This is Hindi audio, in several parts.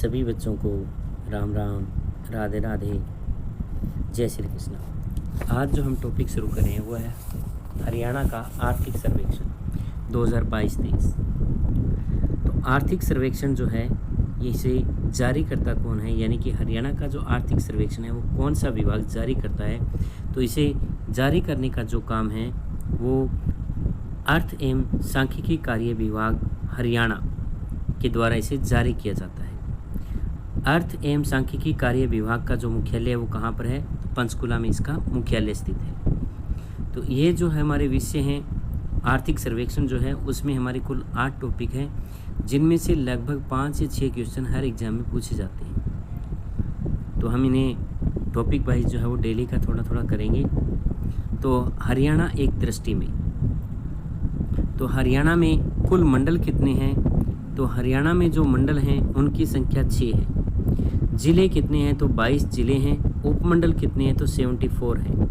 सभी बच्चों को राम राम, राधे राधे, जय श्री कृष्ण। आज जो हम टॉपिक शुरू करें वो है हरियाणा का आर्थिक सर्वेक्षण 2022-23। तो आर्थिक सर्वेक्षण जो है इसे जारी करता कौन है, यानी कि हरियाणा का जो आर्थिक सर्वेक्षण है वो कौन सा विभाग जारी करता है। तो इसे जारी करने का जो काम है वो अर्थ एवं सांख्यिकी कार्य विभाग हरियाणा के द्वारा इसे जारी किया जाता है। अर्थ एवं सांख्यिकी कार्य विभाग का जो मुख्यालय है वो कहाँ पर है, तो पंचकुला में इसका मुख्यालय स्थित है। तो ये जो है हमारे विषय हैं आर्थिक सर्वेक्षण जो है उसमें हमारे कुल 8 टॉपिक हैं, जिनमें से लगभग 5 से 6 क्वेश्चन हर एग्जाम में पूछे जाते हैं। तो हम इन्हें टॉपिक वाइज जो है वो डेली का थोड़ा थोड़ा करेंगे। तो हरियाणा एक दृष्टि में, तो हरियाणा में कुल मंडल कितने हैं, तो हरियाणा में जो मंडल हैं उनकी संख्या 6 है। ज़िले कितने हैं, तो 22 ज़िले हैं। उपमंडल कितने हैं, तो 74 हैं।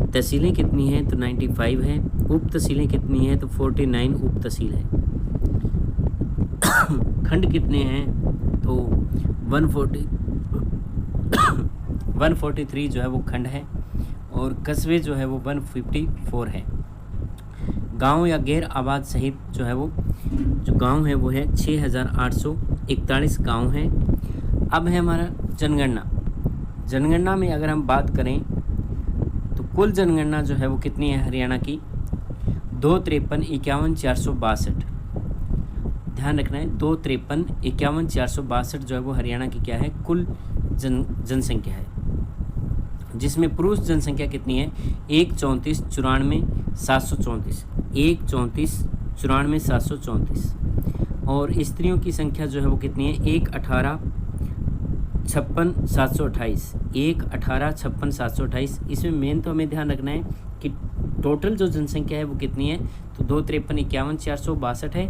तहसीलें कितनी हैं, तो 95 हैं। उप तहसीलें कितनी हैं, तो 49 उप तहसील है। खंड कितने हैं, तो 143 जो है वो खंड है, और कस्बे जो है वो 154 है। गांव या गैर आबाद सहित जो है वो जो गांव है वो है 6841 गांव हैं। अब है हमारा जनगणना। जनगणना में अगर हम बात करें तो कुल जनगणना जो है वो कितनी है हरियाणा की, 253,51,462। ध्यान रखना है 253,51,462 जो है वो हरियाणा की क्या है, कुल जनसंख्या है, जिसमें पुरुष जनसंख्या कितनी है 134,94,734 134,94,734, और स्त्रियों की संख्या जो है वो कितनी है 118,56,728 118,56,728। इसमें मेन तो हमें ध्यान रखना है कि टोटल जो जनसंख्या है वो कितनी है, तो 253,51,462 है,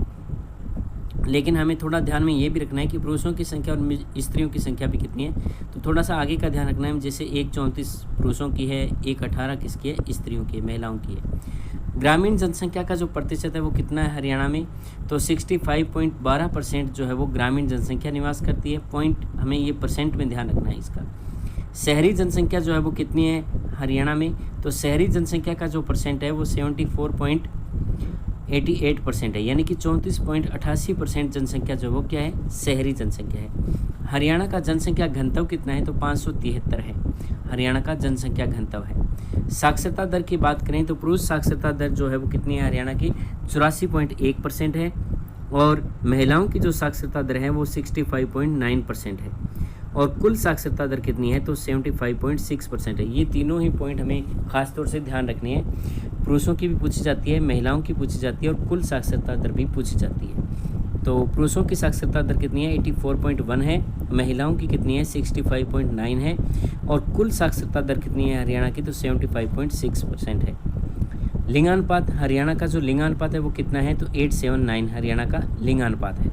लेकिन हमें थोड़ा ध्यान में ये भी रखना है कि पुरुषों की संख्या और स्त्रियों की संख्या भी कितनी है। तो थोड़ा सा आगे का ध्यान रखना है, जैसे 134 पुरुषों की है, 118 किसकी है, स्त्रियों की, महिलाओं की है। ग्रामीण जनसंख्या का जो प्रतिशत है वो कितना है हरियाणा में, तो 65.12% जो है वो ग्रामीण जनसंख्या निवास करती है। पॉइंट हमें ये परसेंट में ध्यान रखना है इसका। शहरी जनसंख्या जो है वो कितनी है हरियाणा में, तो शहरी जनसंख्या का जो परसेंट है वो 74.88% है, यानी कि 34.88% जनसंख्या जो वो क्या है, शहरी जनसंख्या है। हरियाणा का जनसंख्या घनत्व कितना है, तो 573 है हरियाणा का जनसंख्या घनत्व है। साक्षरता दर की बात करें तो पुरुष साक्षरता दर जो है वो कितनी है हरियाणा की, 84.1% है, और महिलाओं की जो साक्षरता दर है वो 65.9% है, और कुल साक्षरता दर कितनी है, तो 75.6% है। ये तीनों ही पॉइंट हमें खास तौर से ध्यान रखनी है। पुरुषों की भी पूछी जाती है, महिलाओं की पूछी जाती है, और कुल साक्षरता दर भी पूछी जाती है। तो पुरुषों की साक्षरता दर कितनी है 84.1 है, महिलाओं की कितनी है 65.9 है, और कुल साक्षरता दर कितनी है हरियाणा की, तो 75.6% है। लिंगानुपात हरियाणा का जो लिंगानुपात है वो कितना है, तो 879 हरियाणा का लिंगानुपात है।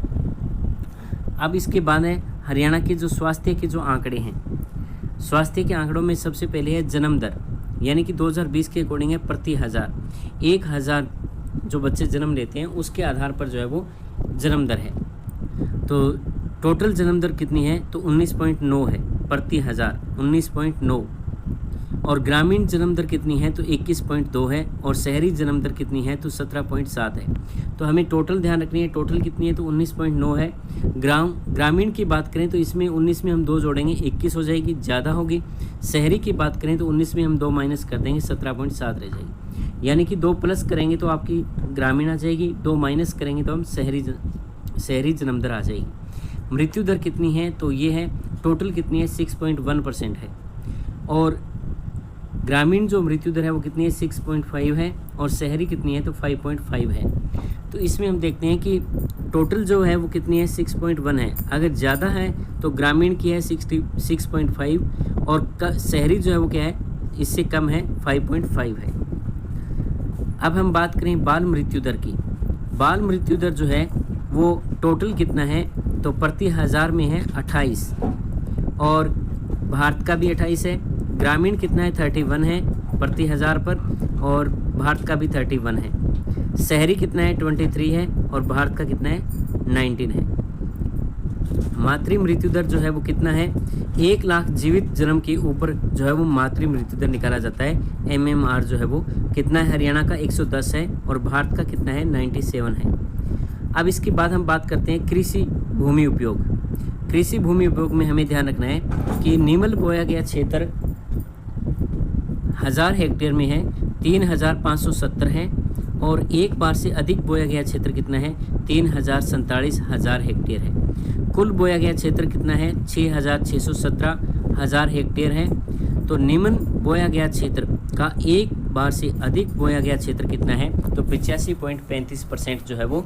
अब इसके बाद है हरियाणा के जो स्वास्थ्य के जो आंकड़े हैं। स्वास्थ्य के आंकड़ों में सबसे पहले है जन्म दर, यानी कि 2020 के अकॉर्डिंग है प्रति 1,000 जो बच्चे जन्म लेते हैं उसके आधार पर जो है वो जन्म दर है। तो टोटल जन्म दर कितनी है, तो 19.9 है प्रति 1,000, 19.9, और ग्रामीण जन्म दर कितनी है, तो 21.2 है, और शहरी जन्म दर कितनी है, तो 17.7 है। तो हमें टोटल ध्यान रखनी है, टोटल कितनी है, तो 19.9 है। ग्रामीण की बात करें तो इसमें 19 में हम 2 जोड़ेंगे, 21 हो जाएगी, ज़्यादा होगी। शहरी की बात करें तो 19 में हम 2 माइनस कर देंगे, 17.7 रह जाएगी, यानी कि 2 प्लस करेंगे तो आपकी ग्रामीण आ जाएगी, 2 माइनस करेंगे तो हम शहरी जन्म दर आ जाएगी। मृत्यु दर कितनी है, तो ये है टोटल कितनी है 6.1% है, और ग्रामीण जो मृत्यु दर है वो कितनी है 6.5 है, और शहरी कितनी है, तो 5.5 है। तो इसमें हम देखते हैं कि टोटल जो है वो कितनी है 6.1 है, अगर ज़्यादा है तो ग्रामीण की है 6.5, और शहरी जो है वो क्या है इससे कम है 5.5 है। अब हम बात करें बाल मृत्यु दर की। बाल मृत्यु दर जो है वो टोटल कितना है, तो प्रति 1,000 में है 28, और भारत का भी 28 है। ग्रामीण कितना है 31 है प्रति 1,000 पर, और भारत का भी 31 है। शहरी कितना है 23 है, और भारत का कितना है 19 है। मातृ मृत्यु दर जो है वो कितना है, 1 लाख जीवित जन्म के ऊपर जो है वो मातृ मृत्यु दर निकाला जाता है। MMR जो है वो कितना है, हरियाणा का 110 है और भारत का कितना है, 97 है। अब इसके बाद हम बात करते हैं कृषि भूमि उपयोग। कृषि भूमि उपयोग में हमें ध्यान रखना है कि निम्न बोया गया क्षेत्र 1000 हेक्टेयर में है 3570 है, और एक बार से अधिक बोया गया क्षेत्र कितना है, 3,47,000 हेक्टेयर है। कुल बोया गया क्षेत्र कितना है, 6,617,000 हेक्टेयर है। तो निम्न बोया गया क्षेत्र का एक बार से अधिक बोया गया क्षेत्र कितना है, तो 85.35% जो है वो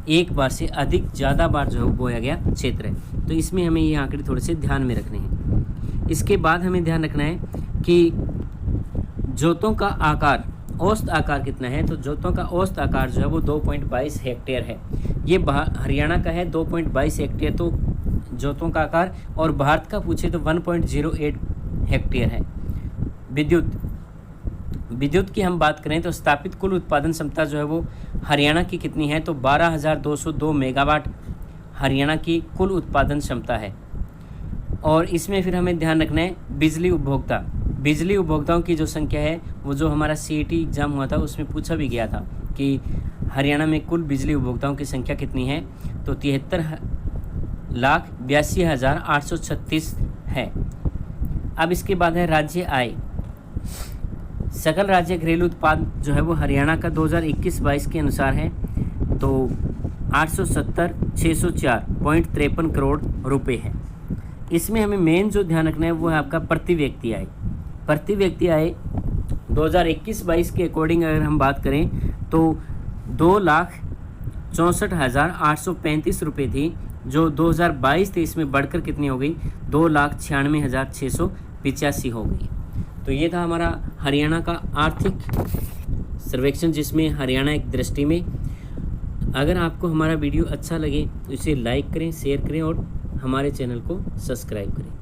एक बार से अधिक ज़्यादा बार जो है वो बोया गया क्षेत्र है। तो इसमें हमें ये आंकड़े थोड़े से ध्यान में रखने हैं। इसके बाद हमें ध्यान रखना है कि जोतों का आकार, औसत आकार कितना है, तो जोतों का औसत आकार जो है वो 2.22 हेक्टेयर है। ये हरियाणा का है 2.22 हेक्टेयर तो जोतों का आकार, और भारत का पूछे तो 1.08 हेक्टेयर है। विद्युत की हम बात करें तो स्थापित कुल उत्पादन क्षमता जो है वो हरियाणा की कितनी है, तो 12,202 मेगावाट हरियाणा की कुल उत्पादन क्षमता है। और इसमें फिर हमें ध्यान रखना है बिजली उपभोक्ताओं की जो संख्या है, वो जो हमारा CET एग्ज़ाम हुआ था उसमें पूछा भी गया था कि हरियाणा में कुल बिजली उपभोक्ताओं की संख्या कितनी है, तो 73,82,836 है। अब इसके बाद है राज्य आय। सकल राज्य घरेलू उत्पाद जो है वो हरियाणा का 2021-22 के अनुसार है तो 870,604.53 करोड़ रुपए है। इसमें हमें मेन जो ध्यान रखना है वो है आपका प्रति व्यक्ति आय। प्रति व्यक्ति आय 2021-22 के अकॉर्डिंग अगर हम बात करें तो 2,64,835 रुपये थी, जो 2022-23 में बढ़कर कितनी हो गई, 2,96,685 हो गई। तो ये था हमारा हरियाणा का आर्थिक सर्वेक्षण, जिसमें हरियाणा एक दृष्टि में। अगर आपको हमारा वीडियो अच्छा लगे तो इसे लाइक करें, शेयर करें और हमारे चैनल को सब्सक्राइब करें।